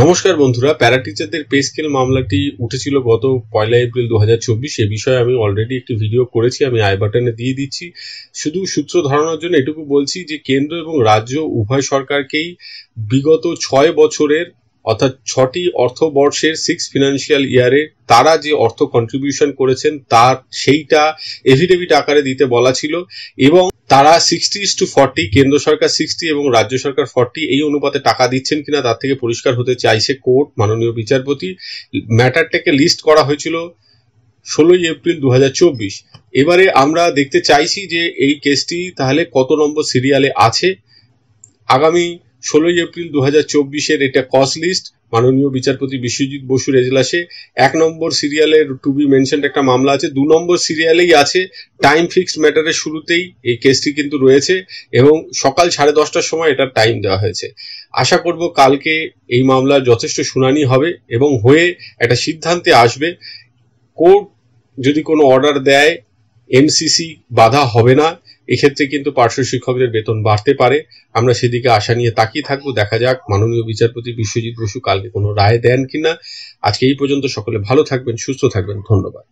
নমস্কার বন্ধুরা, প্যারা টিচারদের পে স্কেল মামলাটি উঠেছিল গত 1 এপ্রিল 2024। এ বিষয়ে আমি অলরেডি একটি ভিডিও করেছি, আমি আই বাটনে দিয়ে দিচ্ছি। শুধু সূত্র ধারণার জন্য এটুকু বলছি যে কেন্দ্র এবং রাজ্য উভয় সরকারকেই বিগত 6 বছরের অর্থাৎ 6টি অর্থবর্ষের 6 ফিনান্সিয়াল ইয়ারে তারা যে অর্থ কন্ট্রিবিউশন করেছেন তার সেইটা এফিডেভিট আকারে দিতে বলা ছিল এবং তারা 60:40, কেন্দ্র সরকার 60 এবং রাজ্য সরকার 40 এই অনুপাতে টাকা দিচ্ছেন কিনা তার থেকে পরিষ্কার হতে চাইছে কোর্ট, মাননীয় বিচারপতি। ম্যাটারটাকে লিস্ট করা হয়েছিল 16 এপ্রিল 2024। এবারে আমরা দেখতে চাইছি যে এই কেসটি তাহলে কত নম্বর সিরিয়ালে আছে। আগামী 16 এপ্রিল 2024-এর এটা কজ লিস্ট মাননীয় বিচারপতি বিশ্বজিৎ বসুর এজলাসে 1 নম্বর সিরিয়ালে টু বি মেনশনড একটা মামলা আছে, 2 নম্বর সিরিয়ালেই আছে। টাইম ফিক্সড ম্যাটারের শুরুতেই এই কেসটি কিন্তু রয়েছে এবং সকাল 10:30টার সময় এটার টাইম দেওয়া হয়েছে। আশা করব কালকে এই মামলার যথেষ্ট শুনানি হবে এবং হয়ে একটা সিদ্ধান্তে আসবে। কোর্ট যদি কোনো অর্ডার দেয় এমসিসি বাধা হবে না, এক্ষেত্রে কিন্তু পার্শ্ব শিক্ষকদের বেতন বাড়তে পারে। আমরা সেদিকে আশা নিয়ে তাকিয়ে থাকবো। দেখা যাক মাননীয় বিচারপতি বিশ্বজিৎ বসু কালকে কোনো রায় দেন কিনা। আজকে এই পর্যন্ত। সকলে ভালো থাকবেন, সুস্থ থাকবেন। ধন্যবাদ।